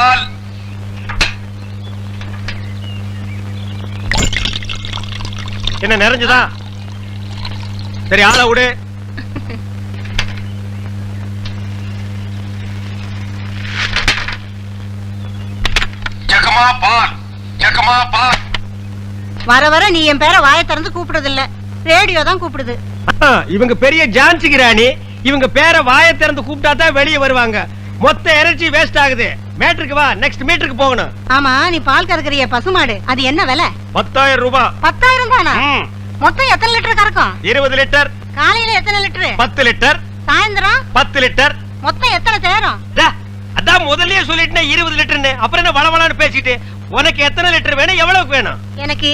பால். என்ன நிறைஞ்சதா? சரி, ஆளை விடு. ஜக்கமா பால், ஜக்கமா பால். வர வர நீ என் பேரை வாயை திறந்து கூப்பிடுறது இல்ல, ரேடியோ தான் கூப்பிடுது. இவங்க பெரிய ஜான்சி கிராணி. இவங்க பேரை வாயை திறந்து கூப்பிட்டா தான் வெளியே வருவாங்க. மொத்த எனர்ஜி வேஸ்ட் ஆகுது. மேட்ருக்கு வா, நெக்ஸ்ட் மீட்டருக்கு போகணும். ஆமா, நீ பால் கறக்குறிய பசுமாடு, அது என்ன விலை? 10,000 ரூபாய். 10,000 தானா? மொத்தம் எத்தனை லிட்டர் கறக்கும்? 20 லிட்டர். காலையில எத்தனை லிட்டர்? 10 லிட்டர். சாயந்தரம் 10 லிட்டர். மொத்தம் எத்தனை தேரும்? அதான் முதல்லயே சொல்லிட்டேன் 20 லிட்டர்னு. அப்புறம் என்ன வளவளான்னு பேசிட்டு? உனக்கு எத்தனை லிட்டர் வேணும், எவ்வளவுக்கு வேணும்? எனக்கு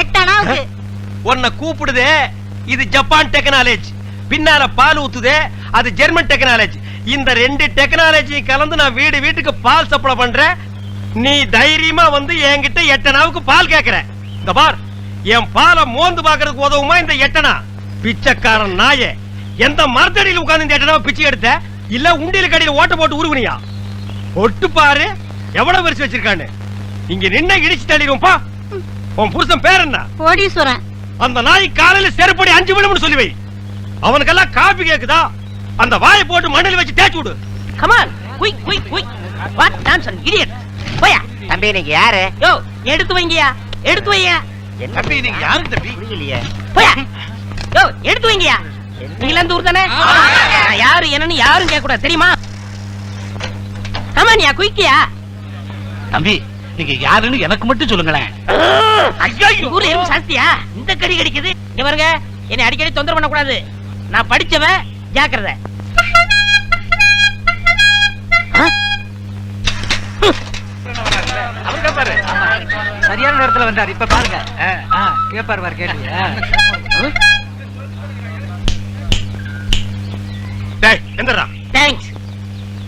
8 அணாவுக்கு. உன்னை கூப்பிடுதே, இது ஜப்பான் டெக்னாலஜி. பின்னால பால் ஊத்துதே, அது ஜெர்மன் டெக்னாலஜி. இந்த 2 டெக்னாலஜி கலந்து நான் வீடு வீட்டுக்கு பால் சப்ளை பண்றேன். நீ தைரியமா வந்து என்கிட்ட 8 அணாவுக்கு பால் கேக்குற. இந்த பார், என் பாலை மோந்து பாக்குறதுக்கு உதவுமா இந்த 8 அணா? பிச்சைக்காரன் நாயே, எந்த மரத்தடியில் உட்கார்ந்து இந்த 8 அணாவை பிச்சை எடுத்த? இல்ல உண்டியல் கடையில ஓட்ட போட்டு உருவனியா? ஒட்டு பாரு எவ்வளவு வரிசை வச்சிருக்கான்னு. இங்க நின்ன இடிச்சு தள்ளிடுவோம்பா. உன் புருஷன் பேர் என்ன? கோடீஸ்வரன். அந்த நாய் காலையில செருப்படி 5 விழும்னு சொல்லி வை. அவனுக்கெல்லாம் காபி கேக்குதா? அந்த வாயை போட்டு மண்ணில் வச்சு தேய்ச்சு விடு. Come on, quick quick quick. What nonsense idiot. போயா. தம்பி நீங்க யாரு? யோ, எடுத்து வைங்கயா, எடுத்து வையா. தம்பி நீங்க யாரு தம்பி? புரியலையே. போயா. யோ, எடுத்து வைங்கயா. நீங்க அந்த ஊர் தானே? நான் யாரு என்னன்னு யாரும் கேட்க கூடாது, தெரியுமா? கமான்யா, குயிக்கியா. தம்பி நீங்க யாருன்னு எனக்கு மட்டும் சொல்லுங்களேன். ஐயோ, ஊர்ல எறும்பு சாஸ்தியா? இந்த கடி கடிக்குது. இங்க பாருங்க, என்னை அடிக்கடி தொந்தரவு பண்ண கூடாது. நான் படிச்சவன், ஜாக்கிரதை. சரியான நேரத்துல வந்தார். இப்ப பாருங்க, கேப்பாரு கேட்டு. டேய் எந்திரா. தேங்க்ஸ்.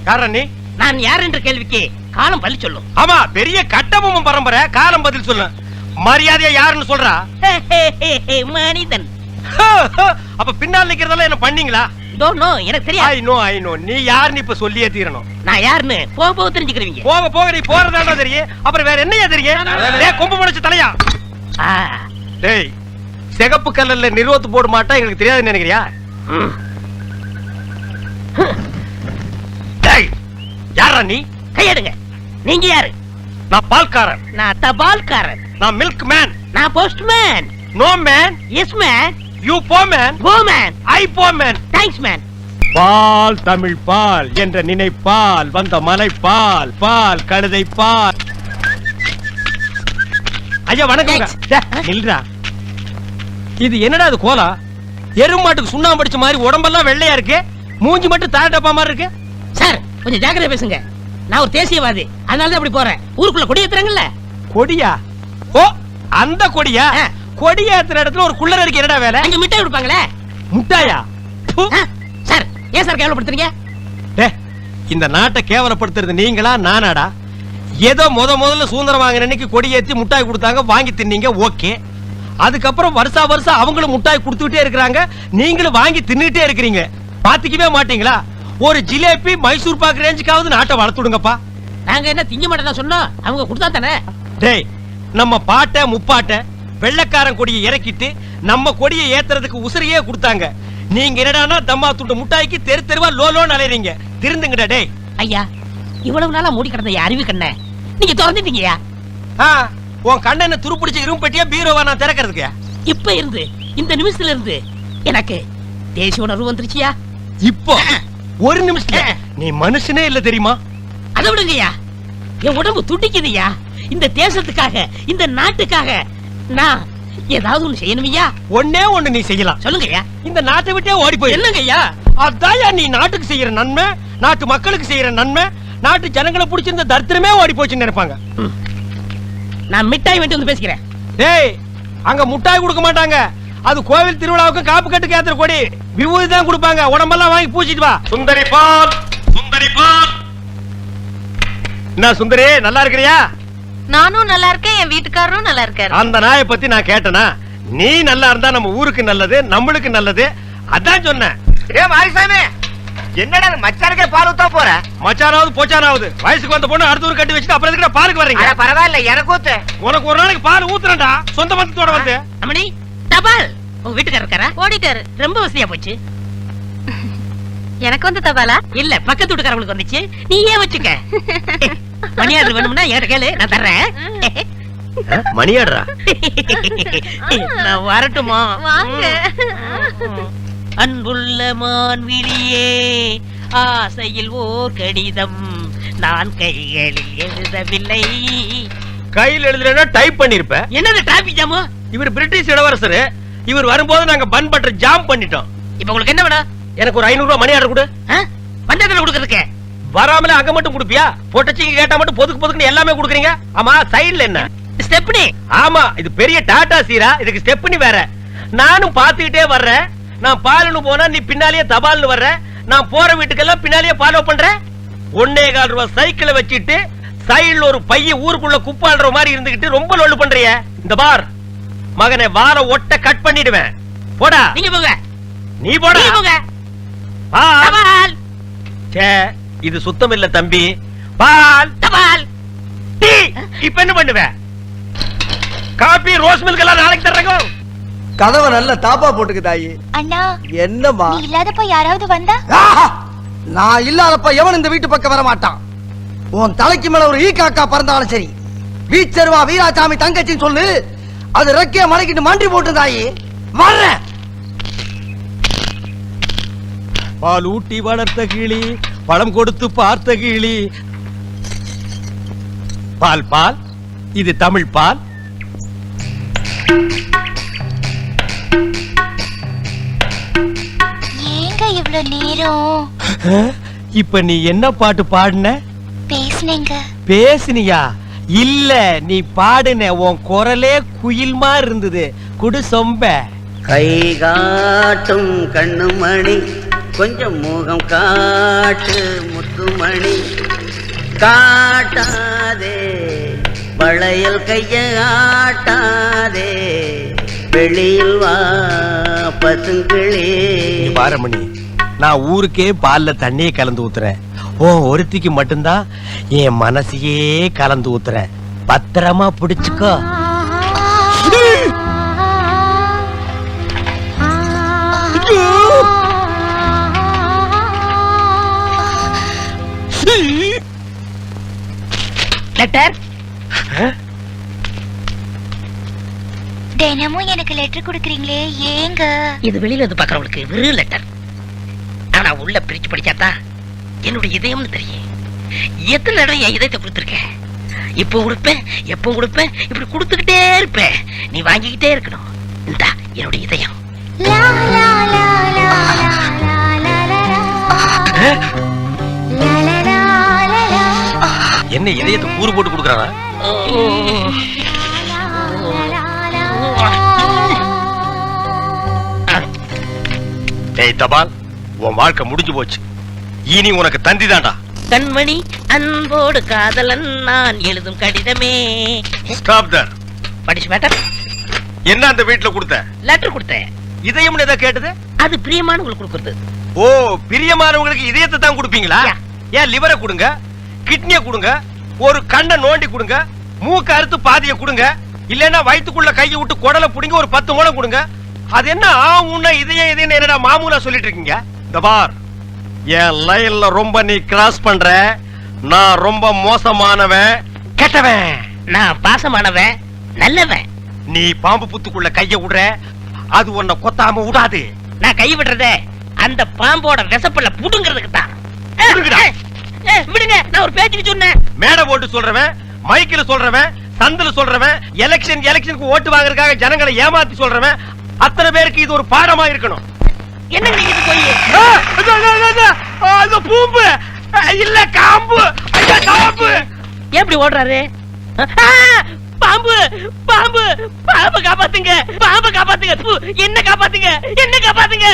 யாரா நீ? நான் யார் என்ற கேள்விக்கு காலம் பதில் சொல்லும். ஆமா, பெரிய கட்டபொம்மன் பரம்பரை. காலம் பதில் சொல்லு. மரியாதையா யாருன்னு சொல்றா? மனிதன். அப்ப பின்னால் நிக்கிறதெல்லாம் என்ன பண்ணீங்களா? டோன்ட் நோ, எனக்கு தெரியாது. I know. நீ யாருன்னு இப்ப சொல்லியே தீரணும். நான் யாருன்னு போக போக தெரிஞ்சுக்கிறீங்க. போக போக நீ போறதாண்டா தெரியும். அப்புறம் வேற என்னையா தெரியும்? டேய் கொம்பு முளைச்ச தலையா. டேய், சிகப்பு கல்லல்ல நிறுவத்து போட மாட்டா எங்களுக்கு தெரியாதுன்னு நினைக்கிறியா? டேய் யாரா நீ? கையெடுங்க. நீங்க யாரு? நான் பால்காரன். நான் தபால்காரன். நான் மில்க் மேன். நான் postman. No man. Yes man. You போ மேன். Go man. ஐ போ மேன். Thanks man. பால் தமிழ் பால் என்ற நினைப்பால் வந்த மலை பால், பால் கழுதை பால். ஐயா வணக்கம். நில்றா. இது என்னடா அது கோலா? எருமாட்டுக்கு சுண்ணாம்பு அடிச்ச மாதிரி உடம்பெல்லாம் வெள்ளையா இருக்கு, மூஞ்சி மட்டும் தாட்டப்பா மாதிரி இருக்கு. சார் கொஞ்சம் ஜாக்கிரதை பேசுங்க. நான் ஒரு தேசியவாதி, அதனால தான் அப்படி போறேன். ஊருக்குள்ள கொடி ஏத்துறாங்கல்ல. கொடியா? ஓ அந்த கொடியா? கொடி ஏத்துற இடத்துல ஒரு குள்ளர் இருக்கு, என்னடா வேலை? அங்க மிட்டாய் கொடுப்பாங்களே. முட்டாயா? சார் ஏன் சார் கேவலப்படுத்துறீங்க? இந்த நாட்டை கேவலப்படுத்துறது நீங்களா நானாடா? ஏதோ முதல்ல சுதந்திரம் வாங்கின அன்னைக்கு கொடி ஏத்தி முட்டாய் கொடுத்தாங்க, வாங்கி தின்னீங்க, ஓகே. அதுக்கப்புறம் வருஷம் அவங்களும் முட்டாய் கொடுத்துட்டே இருக்கிறாங்க, நீங்களும் வாங்கி தின்னுட்டே இருக்கிறீங்க. பாத்துக்கவே மாட்டீங்களா? ஒரு ஜிலேபி மைசூர் பாக்கு ரேஞ்சுக்காவது நாட்டை வளர்த்துடுங்கப்பா. நாங்க என்ன திங்க மாட்டேன் சொன்னோம், அவங்க கொடுத்தா தானே. டேய், நம்ம பாட்ட முப்பாட்ட வெள்ளக்காரன் கொடியை இறக்கிட்டு நம்ம கொடியை ஏத்துறதுக்கு உசுரையே கொடுத்தாங்க. நீங்க என்னடானா தம்மா துண்டு முட்டாய்க்கு தெரு தெருவா லோலோன்னு அலையறீங்க. திருந்துங்கடா. டேய் ஐயா, இவ்வளவு நாளா மூடி கிடந்த அறிவு கண்ணை நீங்க திறந்துட்டீங்கயா. உன் கண்ணனை துருப்பிடிச்ச இரும்பு பெட்டியா பீரோவா நான் திறக்கிறதுக்கு? இப்ப இருந்து இந்த நிமிஷத்துல இருந்து எனக்கு தேசிய உணர்வு வந்துருச்சியா. இப்போ ஒரு நிமிஷத்துல நீ மனுஷனே இல்ல தெரியுமா? அதை விடுங்கய்யா, என் உடம்பு துடிக்குதுயா. இந்த தேசத்துக்காக, இந்த நாட்டுக்காக நான் ஏதாவது ஒண்ணு செய்யணுமையா. ஒன்னே ஒண்ணு நீ செய்யலாம். சொல்லுங்கய்யா. இந்த நாட்டை விட்டே ஓடி போய். என்னங்கய்யா? அதான் நீ நாட்டுக்கு செய்யற நன்மை, நாட்டு மக்களுக்கு செய்யற நன்மை, நாட்டு ஜனங்களை பிடிச்சிருந்த தரித்திரமே ஓடி போச்சுன்னு நினைப்பாங்க. நான் மிட்டாய் வேண்டி வந்து பேசிக்கிறேன். டேய், அங்க முட்டாய் கொடுக்க மாட்டாங்க. அது கோவில் திருவிழாவுக்கு காப்பு கட்டுக்கு ஏத்துற கொடி. விபூதி தான் கொடுப்பாங்க. உடம்பெல்லாம் வாங்கி பூச்சிட்டு வா. சுந்தரி பால், சுந்தரி பால். என்ன சுந்தரி, நல்லா இருக்கிறியா? நானும் நல்லா இருக்கேன், என் வீட்டுக்காரரும் நல்லா இருக்காரு. அந்த நாயை பத்தி நான் கேட்டனா? நீ நல்லா இருந்தா நம்ம ஊருக்கு நல்லது, நம்மளுக்கு நல்லது. அதான் சொன்னேன். மாரிசாமி என்னடா மச்சானுக்கே பால் ஊத்தா போற? மச்சானாவது போச்சானாவது வயசுக்கு வந்த பொண்ணு அடுத்த ஒரு கட்டி வச்சுட்டு அப்புறம் எதுக்கு பாலுக்கு வர்றீங்க? அட பரவாயில்ல, எனக்கு ஊத்து. உனக்கு ஒரு நாளைக்கு பால் ஊத்துறேன்டா, சொந்த பந்தத்தோட வந்து. அம்மணி தபால் உங்க வீட்டுக்காரர் இருக்காரா? ஓடிட்டாரு. ரொம்ப வசதியா போச்சு. எனக்கு வந்து தபாலா? இல்ல பக்கத்து வீட்டுக்காரங்களுக்கு வந்துச்சு, நீ ஏன் வச்சுக்க. மணியாடு வேணும்னா என்கிட்ட கேளு, நான் தர்றேன். மணியாடுறா? நான் வரட்டுமா? வாங்க. அன்புள்ள மான்விழியே, ஆசையில் ஓர் கடிதம் நான் கைகளில் எழுதவில்லை. கையில் எழுதுறேன்னா டைப் பண்ணிருப்ப. என்னது டிராபிக் ஜாமு? இவர் பிரிட்டிஷ் இளவரசர். இவர் வரும்போது நாங்க பன் பட்டர் ஜாம் பண்ணிட்டோம். இப்ப உங்களுக்கு என்ன வேணும்? எனக்கு ஒரு 500 ரூபாய் மணி ஆர்டர் கொடு. பஞ்சாயத்துல கொடுக்கறதுக்கு வராமல அங்க மட்டும் குடுப்பியா? பொட்டச்சிங்க கேட்டா மட்டும் பொதுக்கு பொதுக்குன்னு எல்லாமே குடுக்குறீங்க. ஆமா, சைடுல என்ன? ஸ்டெப்னி. ஆமா, இது பெரிய டாடா சீரா, இதுக்கு ஸ்டெப்னி வேற. நானும் பாத்துக்கிட்டே வர்றேன். நான் பாலுன்னு போனா நீ பின்னாலேயே தபால்னு வர்ற. நான் போற வீட்டுக்கெல்லாம் பின்னாலேயே ஃபாலோ பண்ற. 1.25 ரூபாய் சைக்கிளை வச்சிட்டு சைடுல ஒரு பைய ஊருக்குள்ள குப்பாடுற மாதிரி இருந்துகிட்டு ரொம்ப லொல்லு பண்றிய. இந்த பார் மகனை வார ஒட்ட கட் பண்ணிடுவேன். போடா. நீங்க போங்க. நீ போடா. நீங்க போங்க. பால். சே, இது சுத்தம் இல்ல தம்பி. பால் தபால். டீ. இப்ப என்ன பண்ணுவ? காபி ரோஸ் மில்க் எல்லாம் நாளைக்கு தர்றேங்க. கதவை நல்ல தாப்பா போட்டுக்கு தாயி. அண்ணா, என்னம்மா? நீ இல்லாதப்ப யாராவது வந்தா? ஆஹா! நான் இல்லாதப்ப எவன் இந்த வீட்டு பக்கம் வர மாட்டான். உன் தலைக்கு மேல ஒரு ஈ காக்கா பறந்தாலும் சரி, வீச்சருவா வீராசாமி தங்கச்சின்னு சொல்லு. அது ரெக்கைய மலைக்கிட்டு மண்டி போட்டு தாயி வர்றேன். பால் ஊட்டி வளர்த்த கிளி, பழம் கொடுத்து பார்த்த கிளி. பால் பால், இது தமிழ் பால். ஏங்க இவ்ளோ நேரம்? இப்ப நீ என்ன பாட்டு பாடுன? பேசுனேங்க. பேசுனியா? இல்ல, நீ பாடுன. உன் குரலே குயில் மாதிரி இருந்தது. குடு சொம்ப. கை காட்டும் கண்ணுமணி, கொஞ்சம் முகம் காட்டு முத்துமணி. காட்டாதே வளையல் கைய ஆட்டாதே, வெளியில் வா பசுங்கிளே. பாரமணி, நான் ஊருக்கே பால்ல தண்ணியே கலந்து ஊத்துறேன். ஓ ஒருத்திக்கு மட்டும்தான் என் மனசையே கலந்து ஊத்துறேன். பத்திரமா பிடிச்சுக்கோ. லெட்டர். தினமும் எனக்கு லெட்டர் கொடுக்கறீங்களே, ஏங்க? இது வெளியில வந்து பாக்குறவங்களுக்கு வெறும் லெட்டர். ஆனா உள்ள பிரிச்சு படிச்சாதான் என்னுடைய இதயம்னு தெரியும். எத்தனை இடம் என் இதயத்தை கொடுத்துருக்கேன். இப்போ கொடுப்பேன், எப்போ கொடுப்பேன், இப்படி கொடுத்துக்கிட்டே இருப்பேன். நீ வாங்கிக்கிட்டே இருக்கணும். இந்தா என்னுடைய இதயம். லா, லா, லா, லா, லா, லா, லா, லா. லா, லா, லா, லா, லா. என்ன இதயத்தை கூறு போட்டு கொடுக்கறானா? ஏய் தபால், உன் வாழ்க்கை முடிஞ்சு போச்சு. இனி உனக்கு தந்தி தான்டா. கண்மணி அன்போடு காதலன் நான் எழுதும் கடிதமே. Stop there. படிச்சு மேட்டர். என்ன அந்த வீட்டுல கொடுத்த? லெட்டர் கொடுத்தேன். இதயம்னு ஏதோ கேட்டது? அது பிரியமானவங்களுக்கு கொடுக்கறது. ஓ, பிரியமானவங்களுக்கு இதயத்தை தான் கொடுப்பீங்களா? ஏன் லிவரை கொடுங்க, கிட்னியை கொடுங்க, ஒரு கண்ணை நோண்டி கொடுங்க, மூக்க அறுத்து பாதியை கொடுங்க, இல்லன்னா வயித்துக்குள்ள கையை விட்டு குடலை புடிங்க ஒரு 10 முழம் கொடுங்க. அது என்ன ஆவுன்னா இதயம் இதயம் என்னடா மாமூலா சொல்லிட்டு இருக்கீங்க? இந்த பார், என் லைன்ல ரொம்ப நீ கிராஸ் பண்ற. நான் ரொம்ப மோசமானவன், கெட்டவன். நான் பாசமானவன், நல்லவன். நீ பாம்பு புத்துக்குள்ள கைய விடுற, அது உன்னை கொத்தாம விடாது. நான் கை விடுறதே அந்த பாம்போட விசப்பல்ல புடுங்கிறதுக்கு தான். புடுங்குடா. விடுங்க, நான் ஒரு பேச்சுக்கு சொன்னேன். மேடை போட்டு சொல்றவன், மைக்கில சொல்றவன், சந்தில சொல்றவன், எலெக்ஷனுக்கு ஓட்டு வாங்குறதுக்காக ஜனங்களை ஏமாத்தி சொல்றவன், அத்தனை பேருக்கு இது ஒரு பாடமா இருக்கணும். என்ன நீங்க போய் அது பூம்பு இல்ல காம்பு. காம்பு எப்படி ஓடுறாரு? பாம்பு பாம்பு பாம்பு காப்பாத்துங்க, பாம்பு காப்பாத்துங்க, என்ன காப்பாத்துங்க, என்ன காப்பாத்துங்க.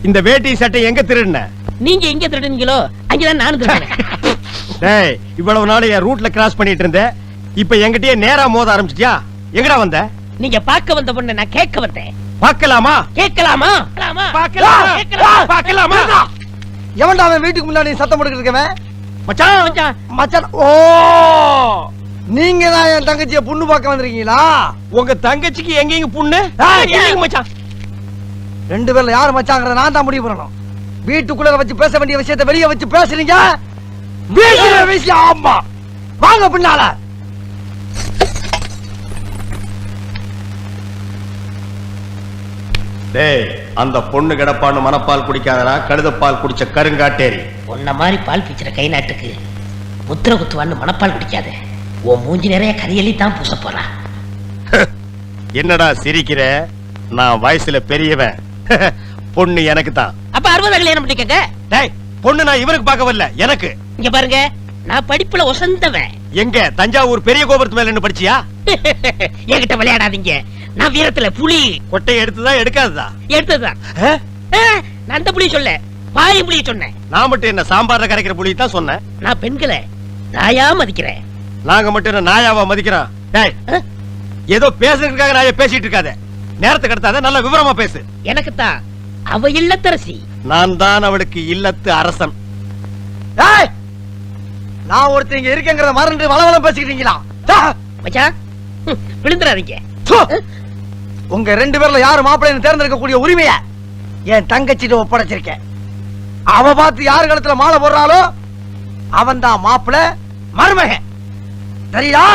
இந்த வேட்டி சட்டை எங்க திருடுன? நீங்க எங்க திருடுனீங்களோ அங்கதான் நானும் திருடுனேன். டேய், இவ்வளவு நாள் என் ரூட்ல கிராஸ் பண்ணிட்டு இருந்த, இப்ப என்கிட்டயே நேரா மோத ஆரம்பிச்சிட்டியா? எங்கடா வந்த? நீங்க பார்க்க வந்த பொண்ணு நான் கேட்க வந்தேன். பார்க்கலாமா? கேட்கலாமா? பார்க்கலாமா? எவன்டா அவன் வீட்டுக்கு முன்னாடி சத்தம் போட்டுக்கிட்டு இருக்கவன்? மச்சான், மச்சான். ஓ, நீங்க தான் என் தங்கச்சிய புண்ணு பார்க்க வந்திருக்கீங்களா? உங்க தங்கச்சிக்கு எங்கேயும் புண்ணு? இல்லைங்க மச்சான். ரெண்டு பேர்ல யாரு மச்சாங்கிறத நான் தான் முடிவு பண்ணணும். வீட்டுக்குள்ள வச்சு பேச வேண்டிய விஷயத்தை வெளியே வச்சு பேசுறீங்க. வீட்டுல விஷயம். ஆமா, வாங்க பின்னால. டேய், அந்த பொண்ணு கிடப்பான்னு மனப்பால் குடிக்காதடா, கழுதப்பால் குடிச்ச கருங்காட்டேரி. உன்ன மாதிரி பால் பிச்சுற கை நாட்டுக்கு முத்திர குத்துவான்னு மனப்பால் குடிக்காத. உன் மூஞ்சி நிறைய கரியலி தான் பூச போறா. என்னடா சிரிக்கிற? நான் வயசுல பெரியவன். பொண்ணு எனக்கு தான். அப்ப 60 கல்யாணம் பண்ணிக்கங்க. டேய், பொண்ணு நான் இவனுக்கு பார்க்க வரல, எனக்கு. இங்க பாருங்க, நான் படிப்புல ஒசந்தவன். எங்க தஞ்சாவூர் பெரிய கோபுரத்து மேல என்ன படிச்சியா? என்கிட்ட விளையாடாதீங்க. நான் வீரத்துல புலி. கொட்டை எடுத்துதான் எடுக்காததா? எடுத்ததுதான். நான் அந்த புலி சொல்ல, பாய புலி சொன்னேன். நான் மட்டும் என்ன சாம்பார்ல கரைக்கிற புலி தான் சொன்னேன். நான் பெண்களை தாயா மதிக்கிறேன். நாங்க மட்டும் என்ன நாயாவா மதிக்கிறோம்? டேய், ஏதோ பேசுறதுக்காக நாய பேசிட்டு இருக்காத. நேரத்துக்கு கடத்தாத, நல்ல விவரமா பேசு. எனக்குத்தான் அவ இல்லத்தரசி. நான் தான் அவளுக்கு இல்லத்து அரசன். ஏய், நான் ஒருத்தங்க இருக்கேங்கிறத மறந்து வளவளம் பேசிக்கிட்டீங்களா? மச்சான், விழுந்துறாதீங்க. உங்க ரெண்டு பேர்ல யாரு மாப்பிள்ளைன்னு தேர்ந்தெடுக்க கூடிய உரிமைய என் தங்கச்சிட்டு ஒப்படைச்சிருக்கேன். அவ பார்த்து யாரு கழுத்துல மாலை போடுறாளோ அவன் தான் மாப்பிள்ளை, மருமகன். சரியா?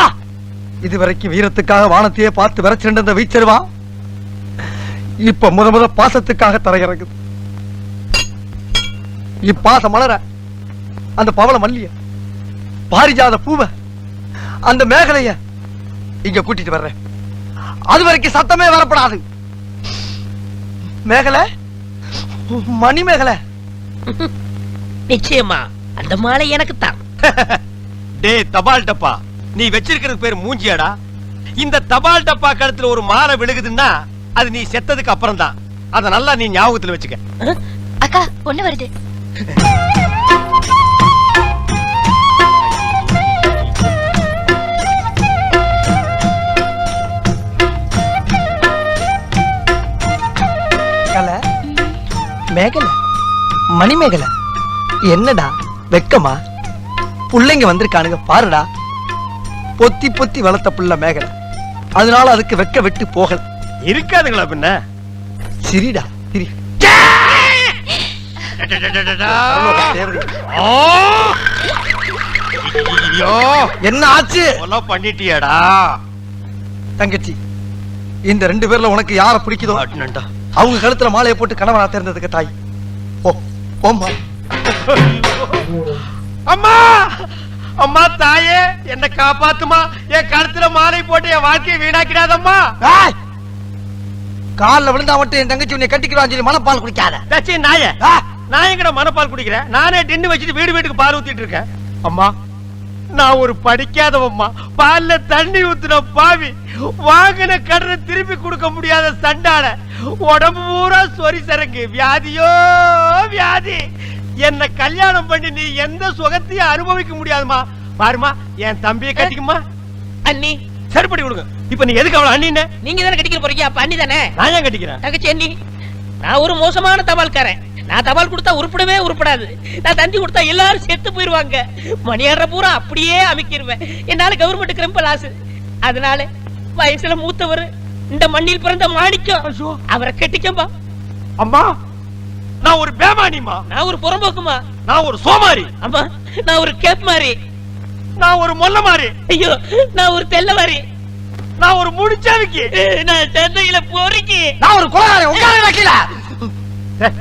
இதுவரைக்கும் வீரத்துக்காக வானத்தையே பார்த்து விரைச்சிருந்த வீச்சருவா இப்ப முத பாசத்துக்காக தரையிறங்குது. இப்பாசம் மலர அந்த பவள மல்லிய, பாரிஜாத பூவ, அந்த மேகலைய இங்க கூட்டிட்டு வர்றேன். அது வரைக்கும் சத்தமே வரப்படாது. மேகலை, மணி மேகலை. நிச்சயமா அந்த மாலை எனக்குத்தான். டே தபால் டப்பா, நீ வச்சிருக்கிறது பேர் மூஞ்சியாடா? இந்த தபால் டப்பா கழுத்துல ஒரு மாலை விழுகுதுன்னா அது நீ செத்ததுக்கு அப்புறம் தான். அத நல்லா நீ ஞாபகத்துல வச்சுக்க. அக்கா, பொண்ணு வருது. மேகலை, மணி மேகலை, என்னடா வெக்கமா? புள்ளைங்க வந்திருக்கானுங்க பாருடா. பொத்தி பொத்தி வளர்த்த புள்ள மேகலை, அதனால அதுக்கு வெக்க விட்டு போகல. இருக்காதுங்களா பின்ன? சிரிடா சிரி. என்ன ஆச்சு? பண்ணிட்டியாடா தங்கச்சி? இந்த ரெண்டு பேர்ல உனக்கு யார பிடிக்குதோ அவங்க கழுத்துல மாலையை போட்டு கணவனா தேர்ந்ததுக்கு தாய். போம்மா. அம்மா, அம்மா தாயே, என்ன காப்பாத்துமா. என் கழுத்துல மாலை போட்டு என் வாழ்க்கையை வீணாக்கிடாதம்மா. காலில் விழுந்தா மட்டும் என் தங்கச்சி உன்னை கட்டிக்கிறான்னு சொல்லி மனப்பால் குடிக்காத. நாய, நான் எங்கட மனப்பால் குடிக்கிறேன்? நானே டின்னு வச்சுட்டு வீடு வீட்டுக்கு பால் ஊத்திட்டு இருக்கேன். அம்மா, நான் ஒரு படிக்காதவம்மா, பால்ல தண்ணி ஊத்துன பாவி, வாங்கின கடனை திருப்பி கொடுக்க முடியாத சண்டால, உடம்பு பூரா சொறி சரக்கு, வியாதியோ வியாதி. என்ன கல்யாணம் பண்ணி நீ எந்த சுகத்தையும் அனுபவிக்க முடியாதுமா. பாருமா, என் தம்பியை கட்டிக்குமா. அண்ணி சரிப்படி கொடுங்க. இப்ப நீ எதுக்கு அவளை அண்ணின்னு? நீங்க தானே கட்டிக்க போறீங்க, அப்ப அண்ணி தானே. நான் ஏன் கட்டிக்கிறேன்? தங்கச்சி அண்ணி, நான் ஒரு மோசமான தபால்காரன். நான் தபால் கொடுத்தா உருப்படவே உருப்படாது. நான் தந்தி கொடுத்தா எல்லாரும் செத்து போயிருவாங்க. மணியாடுற பூரா அப்படியே அமைக்கிருவேன். என்னால கவர்மெண்ட் ரொம்ப லாஸ். அதனால வயசுல மூத்தவர், இந்த மண்ணில் பிறந்த மாணிக்கம், அவரை கட்டிக்கம்பா. அம்மா, நான் ஒரு பேமானிமா. நான் ஒரு புறம்போக்குமா. நான் ஒரு சோமாரி. அம்மா, நான் ஒரு கேப் மாறி. நான் ஒரு மொல்ல மாறி. ஐயோ, நான் ஒரு தெல்ல மாறி. நான் ஒரு முடிச்சாவிக்கு. நான் சென்னையில போறீங்க. நான் ஒரு கொலைகாரன். உட்கார வைக்கல.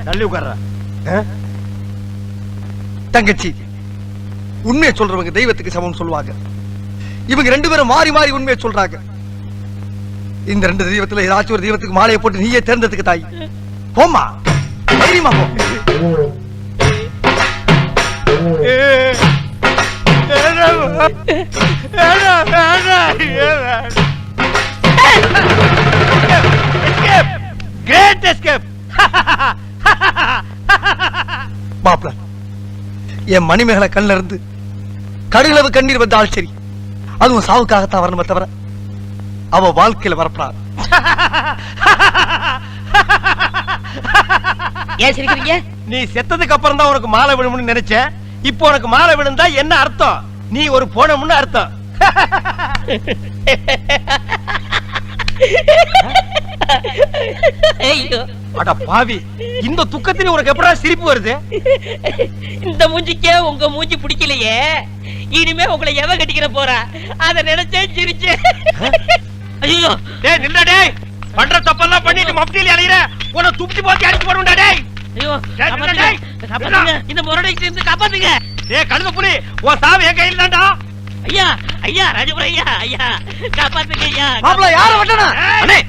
தள்ளி உட்கார்ற. தங்கச்சி, உண்மையை சொல்றவங்க தெய்வத்துக்கு சமம் சொல்லுவாங்க. இவங்க ரெண்டு பேரும் மாறி மாறி உண்மையை சொல்றாங்க. இந்த ரெண்டு தெய்வத்துல ஏதாச்சும் ஒரு தெய்வத்துக்கு மாலையை போட்டு நீயே தேர்ந்ததுக்கு தாய். போம்மா, தைரியமா போ. Great escape! என் மணிமேகலை கண்ணில் இருந்து கடுகளவு கண்ணீர் வந்தாலும் சரி, அதுவும் சாவுக்காகத்தான் வரணுமே தவிர அவ வாழ்க்கையில வரப்படாது. ஏன் சிரிக்கிறீங்க? நீ செத்ததுக்கு அப்புறம் தான் உனக்கு மாலை விழும்னு நினைச்ச. இப்போ உனக்கு மாலை விழுந்தா என்ன அர்த்தம்? நீ ஒரு போனமுன்னு அர்த்தம். ஐயோ, அட பாவி, இந்த துக்கத்தில உனக்கு எப்படா சிரிப்பு வருது? இந்த மூஞ்சிக்கே உங்க மூஞ்சி பிடிக்கலையே, இனிமே உங்களை எவ கட்டிக்கிற போறா அத நினைச்சே சிரிச்சே. ஐயோ, டேய் நில்லுடா டேய். பண்ற தப்பெல்லாம் பண்ணிட்டு மப்டில அலையற. உன்னை துப்பி போட்டு அடிச்சு போடுடா டேய். ஐயோ, டேய், காப்பாத்துங்க, டேய். காப்பாத்துங்க. இந்த முரடைக்கு இருந்து காப்பாத்துங்க. டேய் கழுத புலி, உன் சாவு என் கையில தான்டா. ஐயா, ஐயா, ராஜபுர ஐயா, ஐயா, காப்பாத்துங்க ஐயா. மாப்பிள்ள யார வட்டனா? அண்ணே,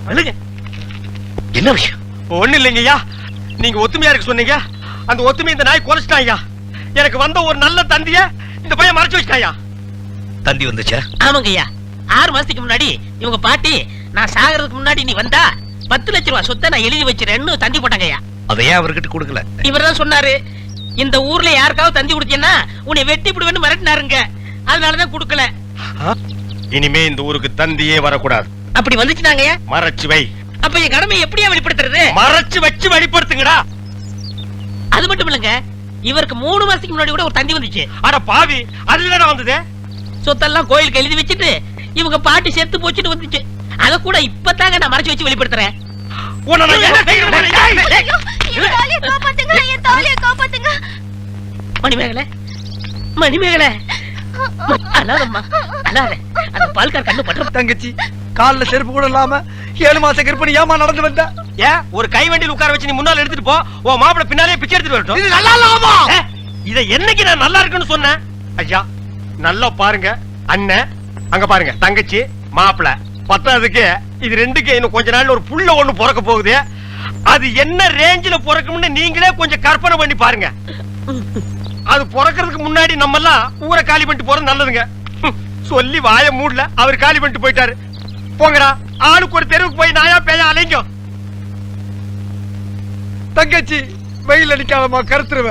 சொல்லுங்க. என்ன விஷயம்? ஒண்ணு இல்லைங்கய்யா, நீங்க ஒத்துமையா இருக்க சொன்னீங்க. அந்த ஒத்துமை இந்த நாய் குறைச்சிட்டாயா. எனக்கு வந்த ஒரு நல்ல தந்திய இந்த பையன் மறைச்சு வச்சிட்டாயா. தந்தி வந்துச்சா? ஆமாங்க ஐயா, 6 மாசத்துக்கு முன்னாடி இவங்க பாட்டி நான் சாகிறதுக்கு முன்னாடி நீ வந்தா 10 லட்சம் ரூபாய் சொத்தை நான் எழுதி வச்சிருன்னு தந்தி போட்டாங்க ஐயா. அதை ஏன் அவர்கிட்ட கொடுக்கல? இவர்தான் சொன்னாரு, இந்த ஊர்ல யாருக்காவது தந்தி கொடுத்தீங்கன்னா உன்னை வெட்டி விடுவேன்னு மிரட்டினாருங்க. அதனாலதான் கொடுக்கல. இனிமே இந்த ஊருக்கு தந்தியே வரக்கூடாது. அப்படி வந்துச்சுனாங்க ஐயா. மறைச்சு வை. அப்ப என் கடமையை எப்படியா வெளிப்படுத்துறது? மறைச்சு வச்சு வெளிப்படுத்துங்கடா. அது மட்டும் இல்லங்க, இவருக்கு 3 மாசத்துக்கு முன்னாடி கூட ஒரு தந்தி வந்துச்சு. அட பாவி, அதுல வந்தது. சொத்தெல்லாம் கோயிலுக்கு எழுதி வச்சுட்டு இவங்க பாட்டி செத்து போச்சுட்டு வந்துச்சு. அத கூட இப்பதாங்க நான் மறைச்சு வச்சு வெளிப்படுத்துறேன். உன்னை நான் என்ன செய்யணும்? என் தாலியை காப்பாத்துங்க, என் தாலியை காப்பாத்துங்க. மணிமேகலை, மணிமேகலை, அழாதம்மா, அழாத. அந்த பால்கார் கண்ணு பற்ற. தங்கச்சி கால்ல செருப்பு கூட இல்லாம 7 மாச கர்ப்பிணி ஏமா நடந்து வந்த? ஏன் ஒரு கை வண்டியில் உட்கார வச்சு நீ முன்னால எடுத்துட்டு போ. உன் மாப்பிள பின்னாலே பிச்சை எடுத்துட்டு வரட்டும். இது நல்லா இல்லாமா? இத என்னைக்கு நான் நல்லா இருக்குன்னு சொன்னேன்? ஐயா நல்லா பாருங்க. அண்ணன் அங்க பாருங்க, தங்கச்சி மாப்பிள. பத்தாவதுக்கு இது ரெண்டுக்கு இன்னும் கொஞ்ச நாள்ல ஒரு புள்ள ஒண்ணு பிறக்க போகுது. அது என்ன ரேஞ்சில பிறக்கும்னு நீங்களே கொஞ்சம் கற்பனை பண்ணி பாருங்க. அது பிறக்கிறதுக்கு முன்னாடி நம்ம எல்லாம் ஊரை காலி பண்ணிட்டு போறது நல்லதுங்க. சொல்லி வாய மூடல, அவர் காலி பண்ணிட்டு போயிட்டாரு. போங்கடா, ஆளுக்கு ஒரு தெருவுக்கு போய் நாயா பேயா அலைங்க. தங்கச்சி வெயில் அடிக்காதமா கருத்துருவ.